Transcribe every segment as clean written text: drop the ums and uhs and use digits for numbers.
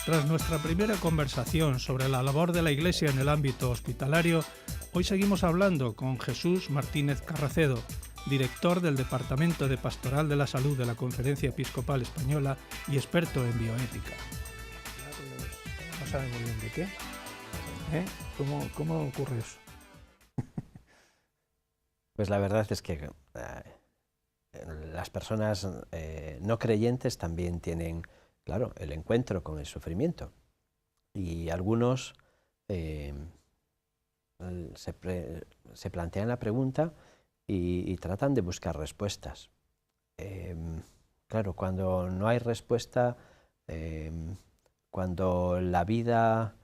Tras nuestra primera conversación sobre la labor de la Iglesia en el ámbito hospitalario, hoy seguimos hablando con Jesús Martínez Carracedo, director del Departamento de Pastoral de la Salud de la Conferencia Episcopal Española y experto en bioética. No sabe muy bien de qué. ¿Cómo ocurre eso? Pues la verdad es que las personas no creyentes también tienen, claro, el encuentro con el sufrimiento. Y algunos se plantean la pregunta y tratan de buscar respuestas. Claro, cuando no hay respuesta, cuando la vida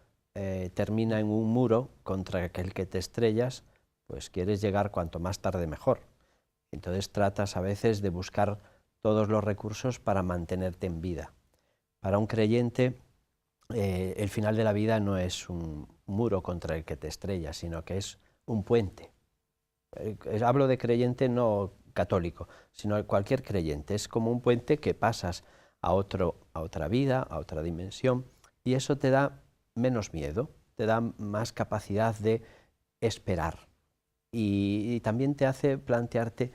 termina en un muro contra el que te estrellas, pues quieres llegar cuanto más tarde mejor. Entonces tratas a veces de buscar todos los recursos para mantenerte en vida. Para un creyente, el final de la vida no es un muro contra el que te estrellas, sino que es un puente. Hablo de creyente no católico, sino cualquier creyente. Es como un puente que pasas a otra vida, a otra dimensión, y eso te da menos miedo, te da más capacidad de esperar. Y también te hace plantearte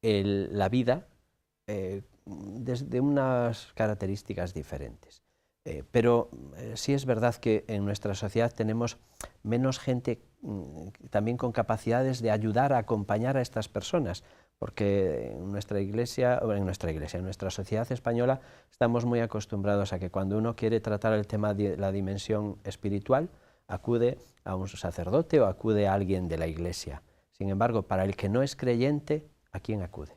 la vida desde unas características diferentes. Pero sí es verdad que en nuestra sociedad tenemos menos gente también con capacidades de ayudar a acompañar a estas personas, porque en nuestra sociedad española estamos muy acostumbrados a que cuando uno quiere tratar el tema de la dimensión espiritual, acude a un sacerdote o acude a alguien de la Iglesia. Sin embargo, para el que no es creyente, ¿a quién acude?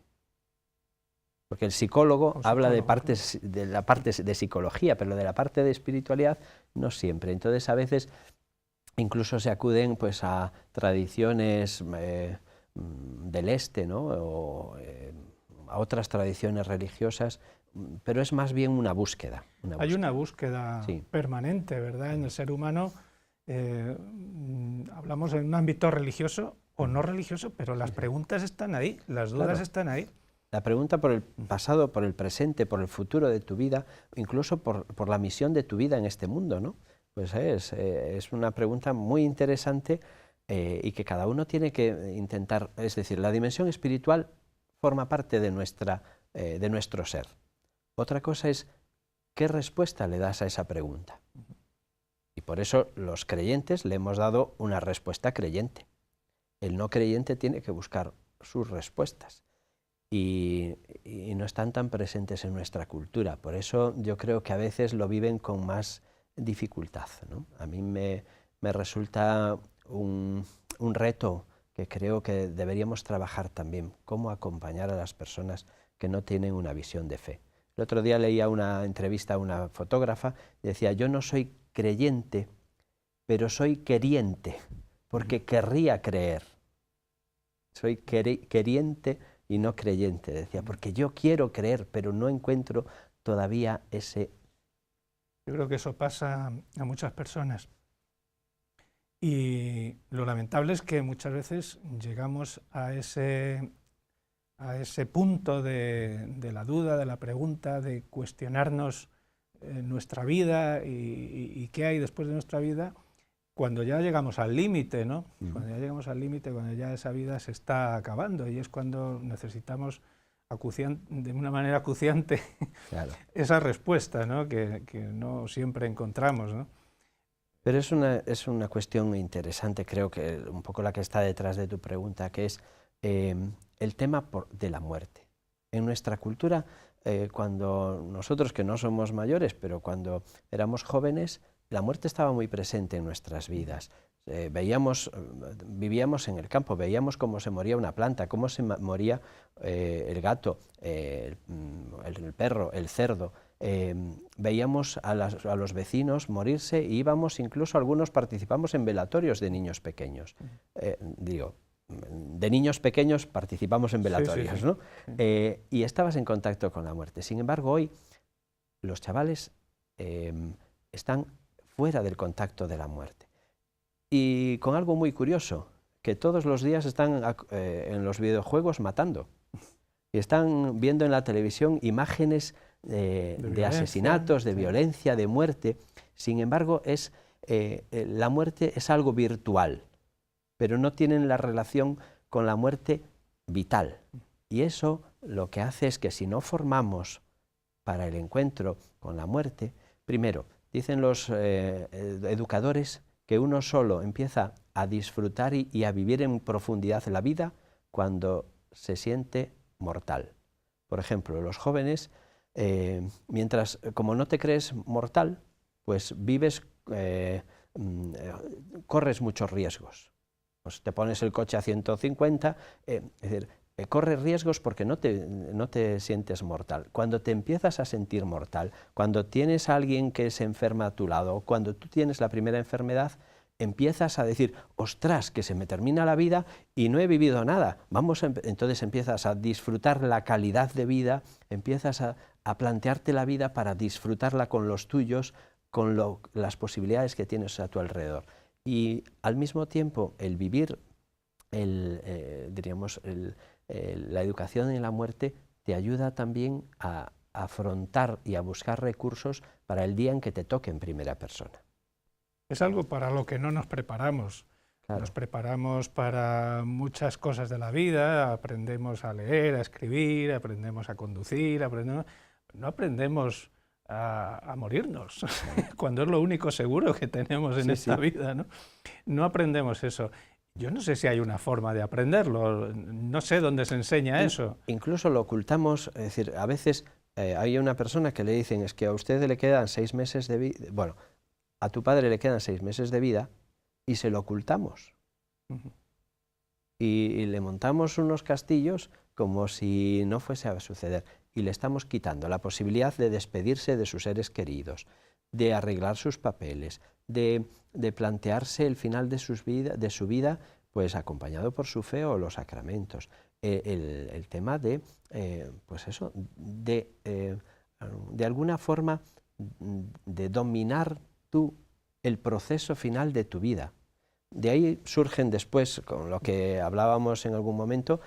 Porque el psicólogo habla de la parte de psicología, pero de la parte de espiritualidad no siempre. Entonces, a veces incluso se acuden pues, a tradiciones del este, ¿no? O a otras tradiciones religiosas, pero es más bien una búsqueda. Hay una búsqueda sí. permanente, ¿verdad? En el ser humano, hablamos en un ámbito religioso o no religioso, pero las preguntas están ahí, las dudas están ahí. La pregunta por el pasado, por el presente, por el futuro de tu vida, incluso por la misión de tu vida en este mundo, ¿no? Pues es una pregunta muy interesante y que cada uno tiene que intentar, es decir, la dimensión espiritual forma parte de nuestro ser. Otra cosa es qué respuesta le das a esa pregunta. Y por eso los creyentes le hemos dado una respuesta creyente. El no creyente tiene que buscar sus respuestas y no están tan presentes en nuestra cultura. Por eso yo creo que a veces lo viven con más dificultad, ¿no? A mí me resulta un reto que creo que deberíamos trabajar también, cómo acompañar a las personas que no tienen una visión de fe. El otro día leía una entrevista a una fotógrafa y decía, yo no soy creyente, pero soy queriente, porque querría creer. Soy queriente y no creyente, decía, porque yo quiero creer, pero no encuentro todavía ese... Yo creo que eso pasa a muchas personas. Y lo lamentable es que muchas veces llegamos a ese punto de la duda, de la pregunta, de cuestionarnos nuestra vida y qué hay después de nuestra vida, cuando ya llegamos al límite, ¿no? Cuando ya llegamos al límite, cuando ya esa vida se está acabando, y es cuando necesitamos de una manera acuciante claro. Esa respuesta, ¿no? Que no siempre encontramos, ¿no? Pero es una cuestión interesante, creo que un poco la que está detrás de tu pregunta, que es el tema de la muerte. En nuestra cultura, cuando nosotros que no somos mayores, pero cuando éramos jóvenes, la muerte estaba muy presente en nuestras vidas. Vivíamos en el campo, veíamos cómo se moría una planta, cómo se moría el gato, el perro, el cerdo. Veíamos a los vecinos morirse e íbamos, incluso algunos participamos en velatorios de niños pequeños. De niños pequeños participamos en velatorios, sí. ¿No? Y estabas en contacto con la muerte. Sin embargo, hoy los chavales están fuera del contacto de la muerte. Y con algo muy curioso, que todos los días están en los videojuegos matando. Y están viendo en la televisión imágenes de asesinatos, de violencia, de muerte. Sin embargo, la muerte es algo virtual, pero no tienen la relación con la muerte vital. Y eso lo que hace es que si no formamos para el encuentro con la muerte, primero, dicen los educadores que uno solo empieza a disfrutar y a vivir en profundidad la vida cuando se siente mortal. Por ejemplo, los jóvenes, como no te crees mortal, pues vives, corres muchos riesgos. Pues te pones el coche a 150, es decir, corres riesgos porque no te sientes mortal. Cuando te empiezas a sentir mortal, cuando tienes a alguien que se enferma a tu lado, cuando tú tienes la primera enfermedad, empiezas a decir, ostras, que se me termina la vida y no he vivido nada. Entonces empiezas a disfrutar la calidad de vida, empiezas a plantearte la vida para disfrutarla con los tuyos, con las posibilidades que tienes a tu alrededor. Y al mismo tiempo, el vivir, la educación en la muerte te ayuda también a afrontar y a buscar recursos para el día en que te toque en primera persona. Es algo para lo que no nos preparamos. Claro. Nos preparamos para muchas cosas de la vida, aprendemos a leer, a escribir, aprendemos a conducir, no aprendemos a morirnos, cuando es lo único seguro que tenemos en esta vida, ¿no? No aprendemos eso. Yo no sé si hay una forma de aprenderlo, no sé dónde se enseña eso. Incluso lo ocultamos, es decir, a veces hay una persona que le dicen, es que a usted le quedan 6 meses de vida, bueno, a tu padre le quedan 6 meses de vida y se lo ocultamos. Y le montamos unos castillos como si no fuese a suceder. Y le estamos quitando la posibilidad de despedirse de sus seres queridos, de arreglar sus papeles, de plantearse el final de su vida, pues acompañado por su fe o los sacramentos. El tema de, pues eso, de alguna forma de dominar tú el proceso final de tu vida. De ahí surgen después, con lo que hablábamos en algún momento,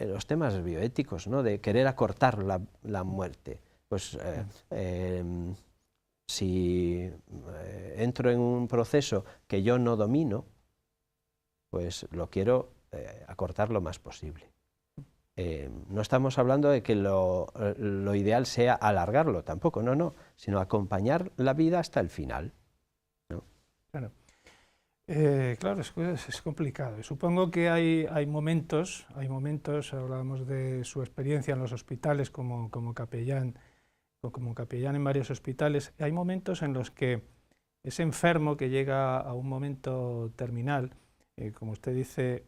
los temas bioéticos, ¿no? De querer acortar la muerte. Pues si entro en un proceso que yo no domino, pues lo quiero acortar lo más posible. No estamos hablando de que lo ideal sea alargarlo, tampoco, no, sino acompañar la vida hasta el final, ¿no? Claro. Claro, es complicado. Supongo que hay momentos, hablábamos de su experiencia en los hospitales como capellán en varios hospitales, hay momentos en los que ese enfermo que llega a un momento terminal, como usted dice,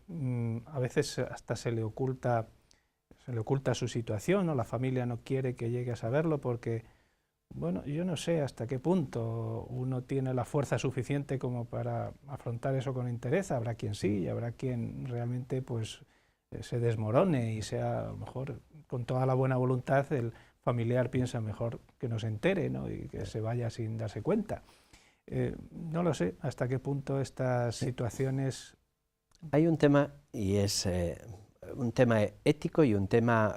a veces hasta se le oculta su situación, o la familia no quiere que llegue a saberlo porque, bueno, yo no sé hasta qué punto uno tiene la fuerza suficiente como para afrontar eso con entereza. Habrá quien sí y habrá quien realmente pues se desmorone y sea, a lo mejor, con toda la buena voluntad, el familiar piensa mejor que no se entere, ¿no? Y que se vaya sin darse cuenta. No lo sé hasta qué punto estas situaciones... Hay un tema, y es un tema ético y un tema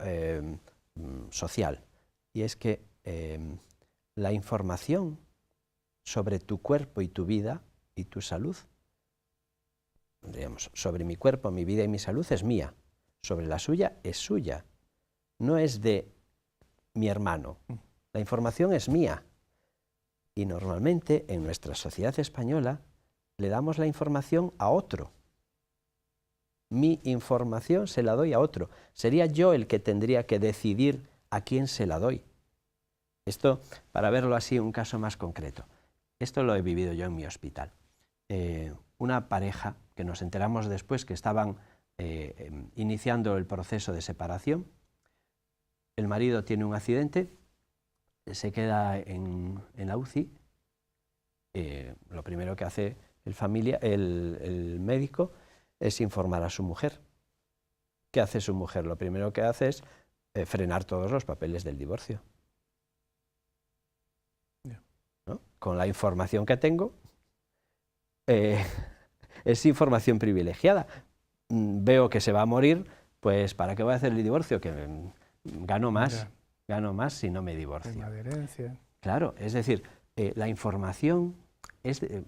social, y es que la información sobre tu cuerpo y tu vida y tu salud, digamos, sobre mi cuerpo, mi vida y mi salud es mía, sobre la suya es suya, no es de mi hermano. La información es mía. Y normalmente en nuestra sociedad española le damos la información a otro. Mi información se la doy a otro. Sería yo el que tendría que decidir a quién se la doy. Esto, para verlo así, un caso más concreto. Esto lo he vivido yo en mi hospital. Una pareja, que nos enteramos después que estaban iniciando el proceso de separación. El marido tiene un accidente, se queda en la UCI. Lo primero que hace el médico es informar a su mujer. ¿Qué hace su mujer? Lo primero que hace es frenar todos los papeles del divorcio. ¿No? Con la información que tengo, es información privilegiada. Veo que se va a morir, pues ¿para qué voy a hacer el divorcio? Que gano más. gano más si no me divorcio. Tema de herencia. Claro, es decir, la información, este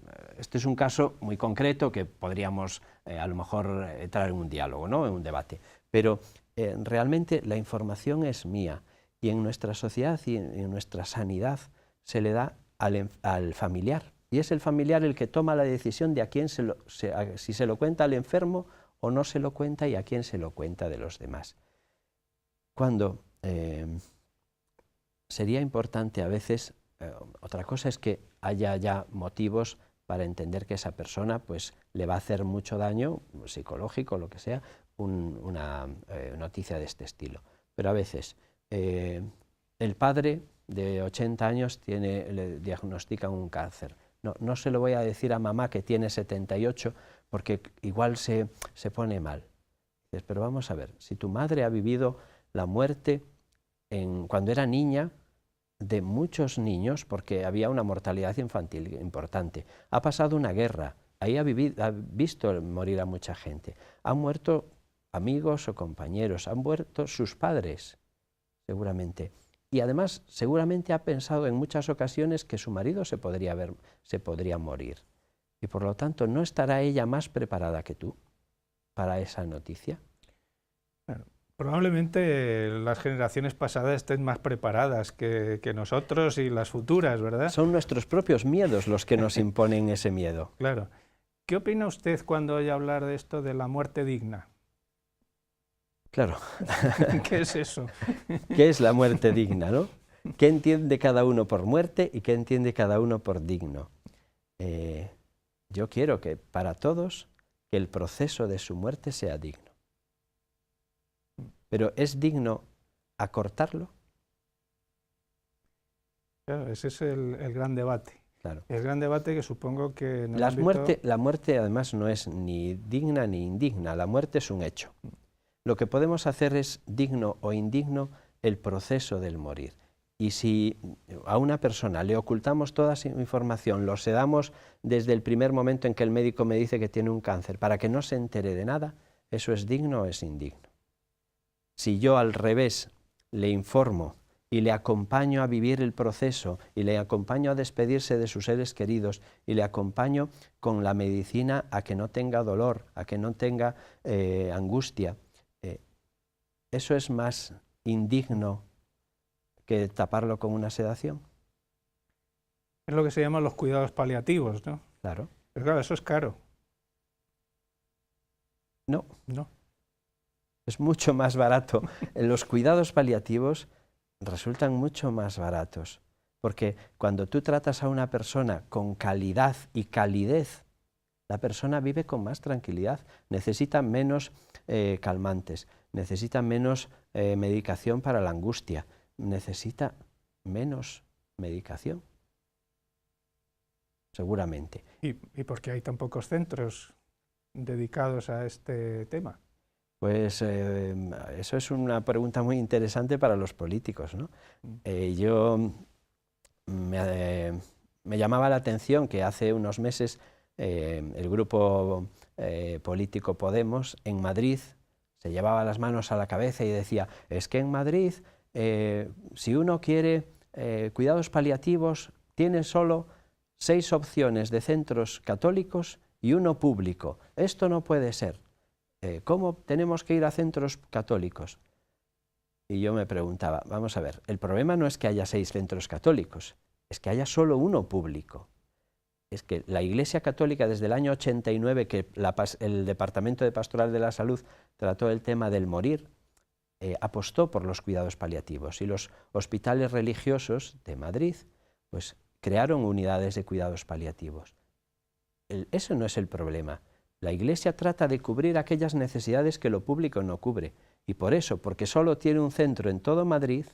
es un caso muy concreto que podríamos a lo mejor entrar en un diálogo, ¿no? En un debate, pero realmente la información es mía y en nuestra sociedad y en nuestra sanidad se le da al familiar, y es el familiar el que toma la decisión de si se lo cuenta al enfermo o no se lo cuenta y a quién se lo cuenta de los demás. Cuando sería importante a veces, otra cosa es que haya ya motivos para entender que esa persona pues, le va a hacer mucho daño psicológico, lo que sea, una noticia de este estilo. Pero a veces el padre de 80 años le diagnostican un cáncer. No se lo voy a decir a mamá que tiene 78 porque igual se pone mal. Dices, pero vamos a ver, si tu madre ha vivido la muerte cuando era niña de muchos niños, porque había una mortalidad infantil importante, ha pasado una guerra, ahí ha visto morir a mucha gente, han muerto amigos o compañeros, han muerto sus padres, seguramente. Y además, seguramente ha pensado en muchas ocasiones que su marido se podría morir. Y por lo tanto, ¿no estará ella más preparada que tú para esa noticia? Claro. Probablemente las generaciones pasadas estén más preparadas que nosotros y las futuras, ¿verdad? Son nuestros propios miedos los que nos imponen ese miedo. Claro. ¿Qué opina usted cuando oye hablar de esto de la muerte digna? Claro. ¿Qué es eso? ¿Qué es la muerte digna, no? ¿Qué entiende cada uno por muerte y qué entiende cada uno por digno? Yo quiero que para todos que el proceso de su muerte sea digno. Pero ¿es digno acortarlo? Claro, ese es el gran debate. Claro. El gran debate que supongo que en el La muerte además no es ni digna ni indigna, la muerte es un hecho. Lo que podemos hacer es digno o indigno el proceso del morir. Y si a una persona le ocultamos toda esa información, lo sedamos desde el primer momento en que el médico me dice que tiene un cáncer, para que no se entere de nada, ¿eso es digno o es indigno? Si yo al revés le informo y le acompaño a vivir el proceso y le acompaño a despedirse de sus seres queridos y le acompaño con la medicina a que no tenga dolor, a que no tenga angustia, ¿eso es más indigno que taparlo con una sedación? Es lo que se llaman los cuidados paliativos, ¿no? Claro. Pero claro, eso es caro. No. No. Es mucho más barato. Los cuidados paliativos resultan mucho más baratos, porque cuando tú tratas a una persona con calidad y calidez, la persona vive con más tranquilidad, necesita menos calmantes, necesita menos medicación para la angustia, necesita menos medicación, seguramente. ¿Y por qué hay tan pocos centros dedicados a este tema? Pues eso es una pregunta muy interesante para los políticos, ¿no? Me llamaba la atención que hace unos meses el grupo político Podemos en Madrid se llevaba las manos a la cabeza y decía, es que en Madrid si uno quiere cuidados paliativos tiene solo 6 opciones de centros católicos y 1 público. Esto no puede ser. ¿Cómo tenemos que ir a centros católicos? Y yo me preguntaba, vamos a ver, el problema no es que haya 6 centros católicos, es que haya solo 1 público. Es que la Iglesia Católica desde el año 89, que el Departamento de Pastoral de la Salud trató el tema del morir, apostó por los cuidados paliativos y los hospitales religiosos de Madrid pues, crearon unidades de cuidados paliativos. Eso no es el problema. La Iglesia trata de cubrir aquellas necesidades que lo público no cubre. Y por eso, porque solo tiene un centro en todo Madrid,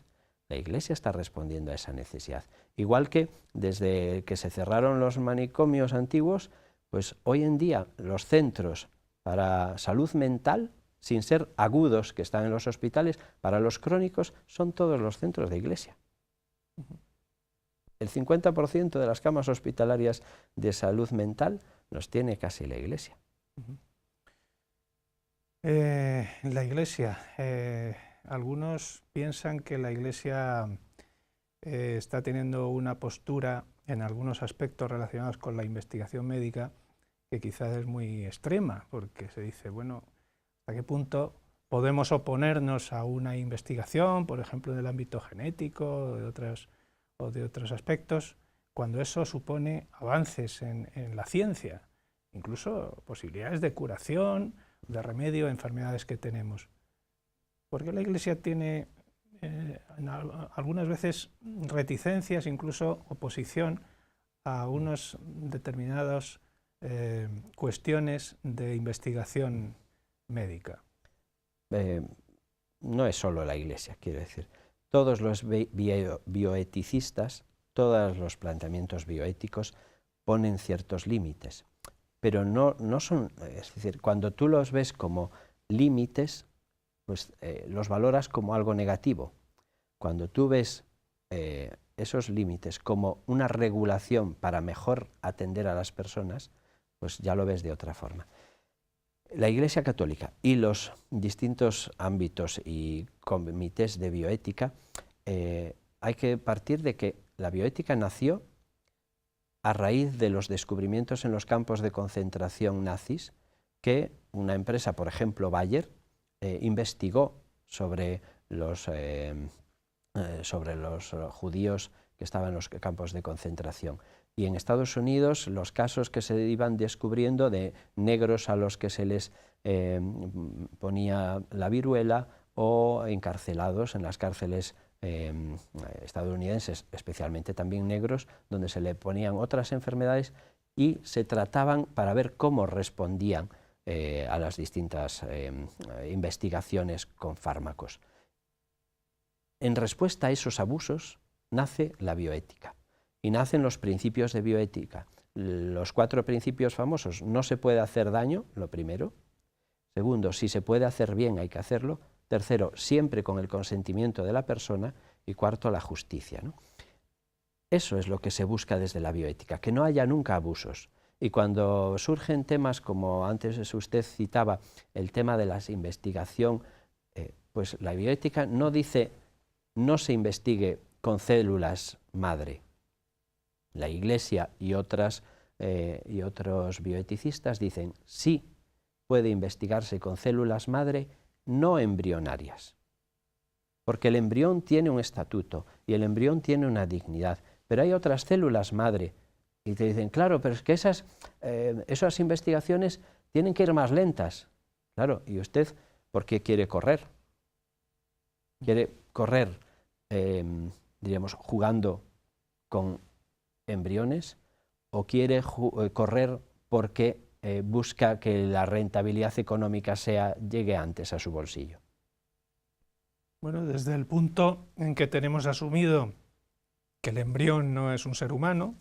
la Iglesia está respondiendo a esa necesidad. Igual que desde que se cerraron los manicomios antiguos, pues hoy en día los centros para salud mental, sin ser agudos que están en los hospitales, para los crónicos son todos los centros de Iglesia. El 50% de las camas hospitalarias de salud mental los tiene casi la Iglesia. La Iglesia, algunos piensan que la Iglesia está teniendo una postura en algunos aspectos relacionados con la investigación médica que quizás es muy extrema, porque se dice, bueno, ¿hasta qué punto podemos oponernos a una investigación, por ejemplo, en el ámbito genético o de otros aspectos, cuando eso supone avances en la ciencia, incluso posibilidades de curación, de remedio a enfermedades que tenemos? Porque la Iglesia tiene algunas veces reticencias, incluso oposición a unas determinadas cuestiones de investigación médica. No es solo la Iglesia, quiero decir. Todos los bioeticistas, todos los planteamientos bioéticos ponen ciertos límites, pero no son, es decir, cuando tú los ves como límites, pues los valoras como algo negativo. Cuando tú ves esos límites como una regulación para mejor atender a las personas, pues ya lo ves de otra forma. La Iglesia Católica y los distintos ámbitos y comités de bioética, hay que partir de que la bioética nació a raíz de los descubrimientos en los campos de concentración nazis, que una empresa, por ejemplo Bayer, investigó sobre los judíos que estaban en los campos de concentración. Y en Estados Unidos los casos que se iban descubriendo de negros a los que se les ponía la viruela, o encarcelados en las cárceles estadounidenses, especialmente también negros, donde se le ponían otras enfermedades y se trataban para ver cómo respondían a las distintas investigaciones con fármacos. En respuesta a esos abusos nace la bioética y nacen los principios de bioética. Los 4 principios famosos: no se puede hacer daño, lo primero. Segundo, si se puede hacer bien hay que hacerlo. Tercero, siempre con el consentimiento de la persona. Y cuarto, la justicia, ¿no? Eso es lo que se busca desde la bioética, que no haya nunca abusos. Y cuando surgen temas como antes usted citaba, el tema de la investigación, pues la bioética no dice no se investigue con células madre. La Iglesia y otros bioeticistas dicen sí puede investigarse con células madre no embrionarias, porque el embrión tiene un estatuto y el embrión tiene una dignidad, pero hay otras células madre. Y te dicen, claro, pero es que esas investigaciones tienen que ir más lentas. Claro, ¿y usted por qué quiere correr? ¿Quiere correr, diríamos, jugando con embriones? ¿O quiere correr porque busca que la rentabilidad económica llegue antes a su bolsillo? Bueno, desde el punto en que tenemos asumido que el embrión no es un ser humano.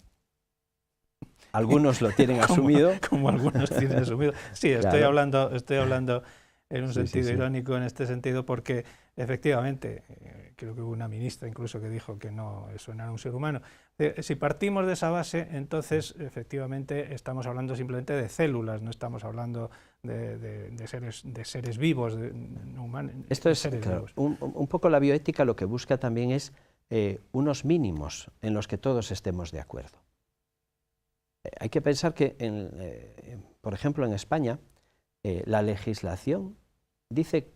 Algunos lo tienen asumido. Como algunos tienen asumido. Sí, estoy hablando en un sentido irónico en este sentido, porque efectivamente, creo que hubo una ministra incluso que dijo que no, eso no era un ser humano. Si partimos de esa base, entonces efectivamente estamos hablando simplemente de células, no estamos hablando de seres vivos, no humanos. Esto es, claro, un poco la bioética lo que busca también es unos mínimos en los que todos estemos de acuerdo. Hay que pensar que, por ejemplo, en España, la legislación dice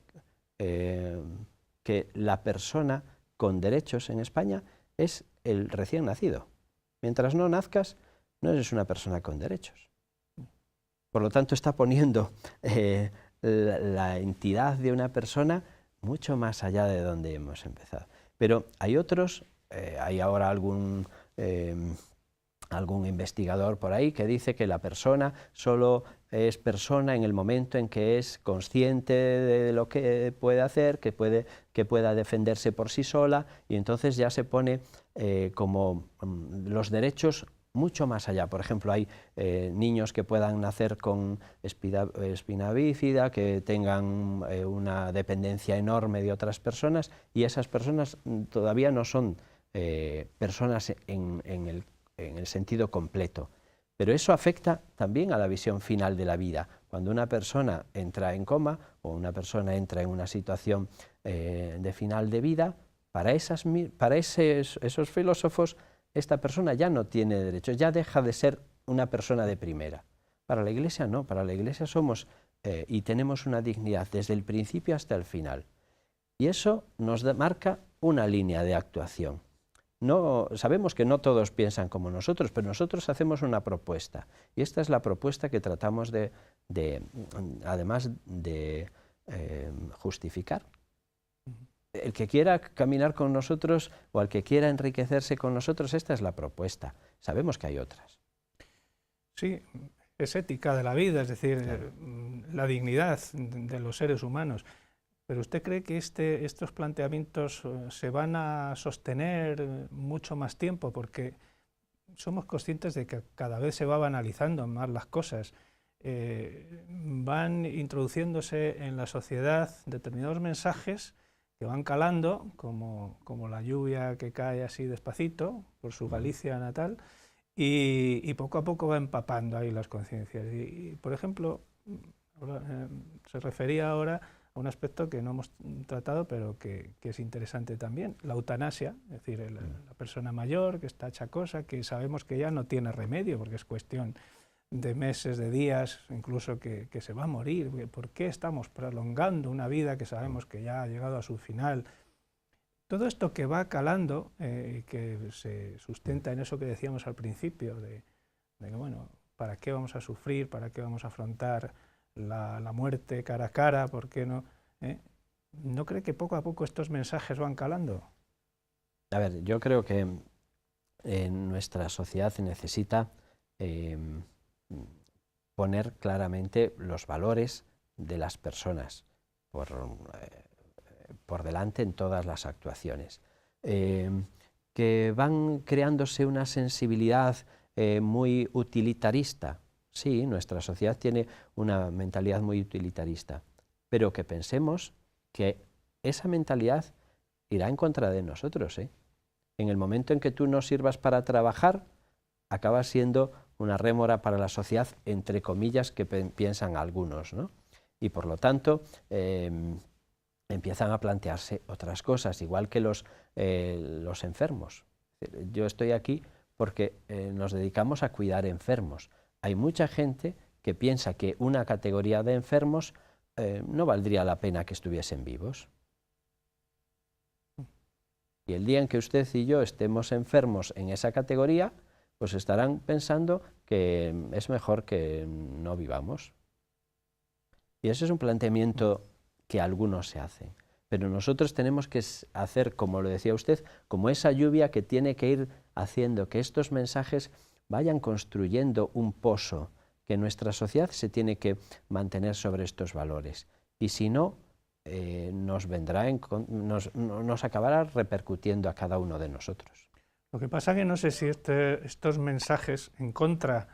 que la persona con derechos en España es el recién nacido. Mientras no nazcas, no eres una persona con derechos. Por lo tanto, está poniendo la entidad de una persona mucho más allá de donde hemos empezado. Pero hay otros, hay ahora algún investigador por ahí que dice que la persona solo es persona en el momento en que es consciente de lo que puede hacer, que pueda defenderse por sí sola, y entonces ya se pone como los derechos mucho más allá. Por ejemplo, hay niños que puedan nacer con espina bífida, que tengan una dependencia enorme de otras personas, y esas personas todavía no son personas en el sentido completo. Pero eso afecta también a la visión final de la vida, Cuando una persona entra en coma o una persona entra en una situación de final de vida, para esos filósofos, esta persona ya no tiene derechos, ya deja de ser una persona de primera. Para la Iglesia no, para la Iglesia somos y tenemos una dignidad desde el principio hasta el final. Y eso nos marca una línea de actuación. No, sabemos que no todos piensan como nosotros, pero nosotros hacemos una propuesta. Y esta es la propuesta que tratamos además de justificar. El que quiera caminar con nosotros o el que quiera enriquecerse con nosotros, esta es la propuesta. Sabemos que hay otras. Sí, es ética de la vida, es decir, claro, la dignidad de los seres humanos. ¿Pero usted cree que estos planteamientos se van a sostener mucho más tiempo? Porque somos conscientes de que cada vez se va banalizando más las cosas. Van introduciéndose en la sociedad determinados mensajes que van calando, como la lluvia que cae así despacito por su Galicia natal, y poco a poco va empapando ahí las conciencias. Y, por ejemplo, se refería ahora a un aspecto que no hemos tratado, pero que es interesante también, la eutanasia, es decir, la persona mayor que está hecha cosa, que sabemos que ya no tiene remedio, porque es cuestión de meses, de días, incluso que se va a morir. ¿Por qué estamos prolongando una vida que sabemos que ya ha llegado a su final? Todo esto que va calando, que se sustenta en eso que decíamos al principio, de que, bueno, ¿para qué vamos a sufrir? ¿Para qué vamos a afrontar la muerte cara a cara? ¿Por qué no? ¿No cree que poco a poco estos mensajes van calando? A ver, yo creo que nuestra sociedad necesita poner claramente los valores de las personas por delante en todas las actuaciones. Que van creándose una sensibilidad muy utilitarista. Sí, nuestra sociedad tiene una mentalidad muy utilitarista, pero que pensemos que esa mentalidad irá en contra de nosotros. En el momento en que tú no sirvas para trabajar, acabas siendo una rémora para la sociedad, entre comillas, que piensan algunos, ¿no? Y por lo tanto, empiezan a plantearse otras cosas, igual que los enfermos. Yo estoy aquí porque nos dedicamos a cuidar enfermos. Hay mucha gente que piensa que una categoría de enfermos no valdría la pena que estuviesen vivos. Y el día en que usted y yo estemos enfermos en esa categoría, pues estarán pensando que es mejor que no vivamos. Y ese es un planteamiento que algunos se hacen. Pero nosotros tenemos que hacer, como lo decía usted, como esa lluvia que tiene que ir haciendo que estos mensajes vayan construyendo un pozo, que nuestra sociedad se tiene que mantener sobre estos valores. Y si no, nos acabará repercutiendo a cada uno de nosotros. Lo que pasa es que no sé si estos mensajes en contra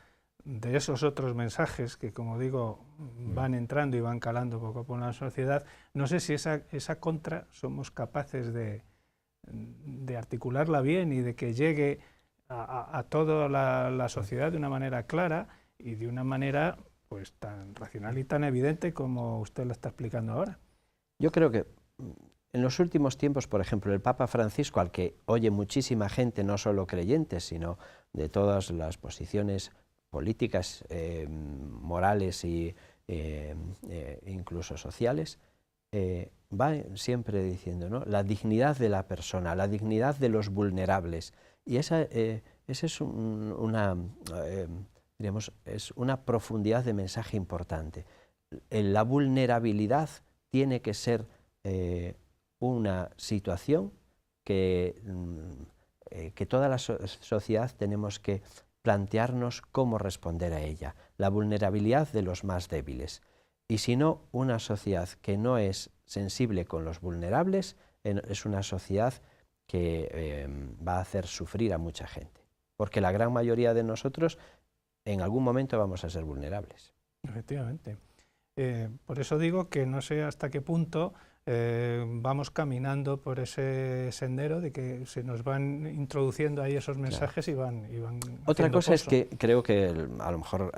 de esos otros mensajes que, como digo, van entrando y van calando poco a poco en la sociedad, no sé si esa contra somos capaces de articularla bien y de que llegue a toda la sociedad de una manera clara y de una manera pues tan racional y tan evidente como usted lo está explicando ahora. Yo creo que en los últimos tiempos, por ejemplo, el Papa Francisco, al que oye muchísima gente, no solo creyentes, sino de todas las posiciones políticas, morales e incluso sociales, va siempre diciendo, ¿no?, la dignidad de la persona, la dignidad de los vulnerables. Y esa es una profundidad de mensaje importante. La vulnerabilidad tiene que ser una situación que toda la sociedad tenemos que plantearnos cómo responder a ella, la vulnerabilidad de los más débiles. Y si no, una sociedad que no es sensible con los vulnerables es una sociedad que va a hacer sufrir a mucha gente, porque la gran mayoría de nosotros en algún momento vamos a ser vulnerables. Efectivamente. Por eso digo que no sé hasta qué punto vamos caminando por ese sendero de que se nos van introduciendo ahí esos mensajes. Claro. y van Otra cosa pozo. Es que creo que a lo mejor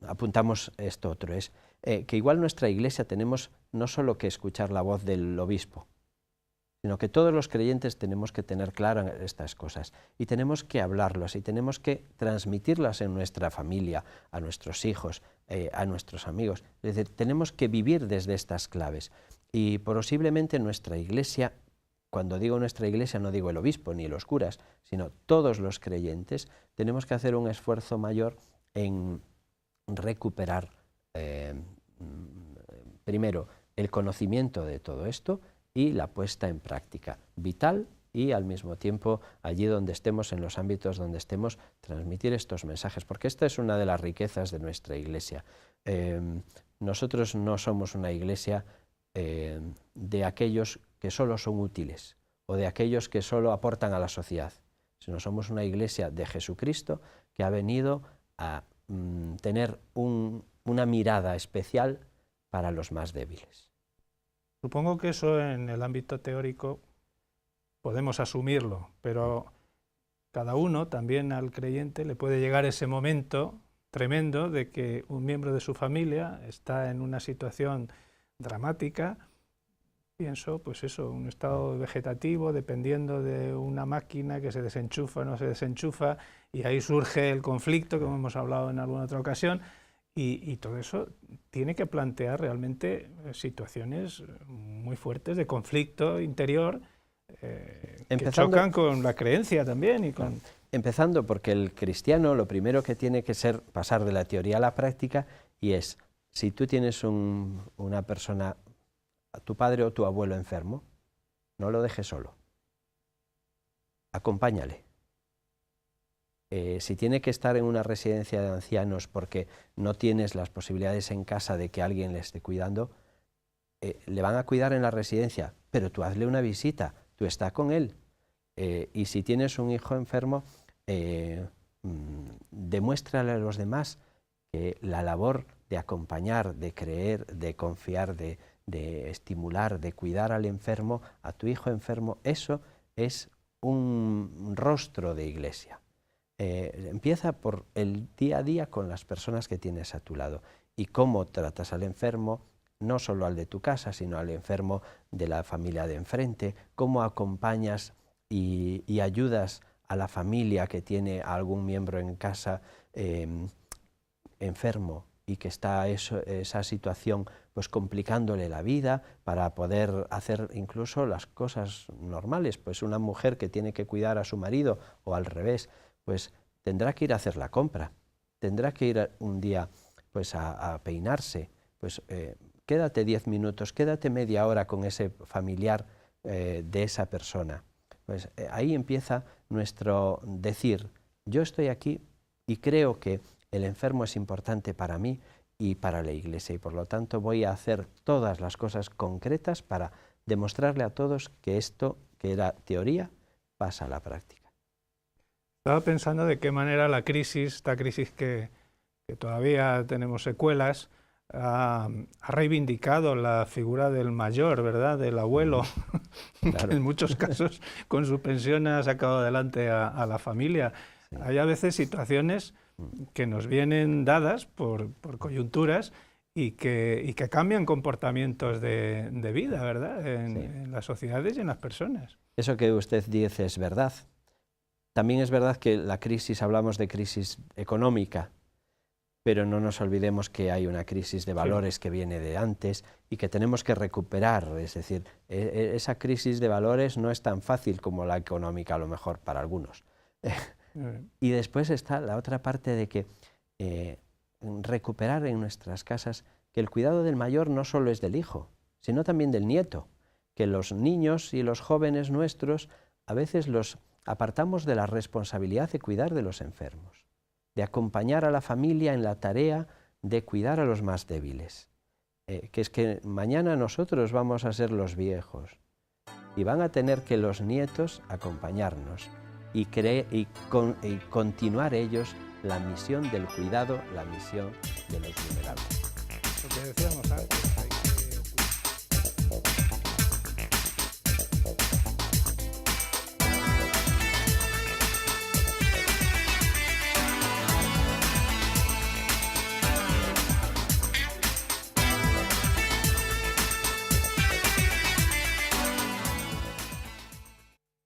apuntamos esto otro, es que igual nuestra Iglesia tenemos no solo que escuchar la voz del obispo, sino que todos los creyentes tenemos que tener claras estas cosas y tenemos que hablarlas y tenemos que transmitirlas en nuestra familia, a nuestros hijos, a nuestros amigos. Es decir, tenemos que vivir desde estas claves y posiblemente nuestra Iglesia, cuando digo nuestra Iglesia no digo el obispo ni los curas, sino todos los creyentes, tenemos que hacer un esfuerzo mayor en recuperar primero el conocimiento de todo esto y la puesta en práctica vital y al mismo tiempo allí donde estemos, en los ámbitos donde estemos, transmitir estos mensajes, porque esta es una de las riquezas de nuestra Iglesia. Nosotros no somos una Iglesia de aquellos que solo son útiles o de aquellos que solo aportan a la sociedad, sino somos una Iglesia de Jesucristo que ha venido a tener una mirada especial para los más débiles. Supongo que eso en el ámbito teórico podemos asumirlo, pero cada uno, también al creyente, le puede llegar ese momento tremendo de que un miembro de su familia está en una situación dramática, pienso, pues eso, un estado vegetativo, dependiendo de una máquina que se desenchufa o no se desenchufa, y ahí surge el conflicto, como hemos hablado en alguna otra ocasión, y todo eso tiene que plantear realmente situaciones muy fuertes de conflicto interior que chocan con la creencia también. Y con... Empezando porque el cristiano lo primero que tiene que ser pasar de la teoría a la práctica, y es, si tú tienes una persona, tu padre o tu abuelo enfermo, no lo dejes solo, acompáñale. Si tiene que estar en una residencia de ancianos porque no tienes las posibilidades en casa de que alguien le esté cuidando, le van a cuidar en la residencia, pero tú hazle una visita, tú estás con él. Y si tienes un hijo enfermo, demuéstrale a los demás que la labor de acompañar, de creer, de confiar, de estimular, de cuidar al enfermo, a tu hijo enfermo, eso es un rostro de Iglesia. Empieza por el día a día con las personas que tienes a tu lado y cómo tratas al enfermo, no solo al de tu casa, sino al enfermo de la familia de enfrente, cómo acompañas y ayudas a la familia que tiene a algún miembro en casa enfermo y que está esa situación pues complicándole la vida para poder hacer incluso las cosas normales. Pues una mujer que tiene que cuidar a su marido o al revés, pues tendrá que ir a hacer la compra, tendrá que ir un día pues a peinarse, pues quédate 10 minutos, quédate media hora con ese familiar de esa persona. Pues ahí empieza nuestro decir, yo estoy aquí y creo que el enfermo es importante para mí y para la Iglesia, y por lo tanto voy a hacer todas las cosas concretas para demostrarle a todos que esto, que era teoría, pasa a la práctica. Estaba pensando de qué manera la crisis, esta crisis que todavía tenemos secuelas, ha reivindicado la figura del mayor, ¿verdad?, del abuelo, claro. Que en muchos casos con su pensión ha sacado adelante a la familia. Sí. Hay a veces situaciones que nos vienen dadas por coyunturas y que cambian comportamientos de vida, ¿verdad?, en las sociedades y en las personas. Eso que usted dice es verdad. También es verdad que la crisis, hablamos de crisis económica, pero no nos olvidemos que hay una crisis de valores que viene de antes y que tenemos que recuperar. Es decir, esa crisis de valores no es tan fácil como la económica, a lo mejor para algunos. Y después está la otra parte de que recuperar en nuestras casas que el cuidado del mayor no solo es del hijo, sino también del nieto, que los niños y los jóvenes nuestros a veces los apartamos de la responsabilidad de cuidar de los enfermos, de acompañar a la familia en la tarea de cuidar a los más débiles. Que es que mañana nosotros vamos a ser los viejos y van a tener que los nietos acompañarnos y continuar ellos la misión del cuidado, la misión de los vulnerables. Lo que decíamos antes.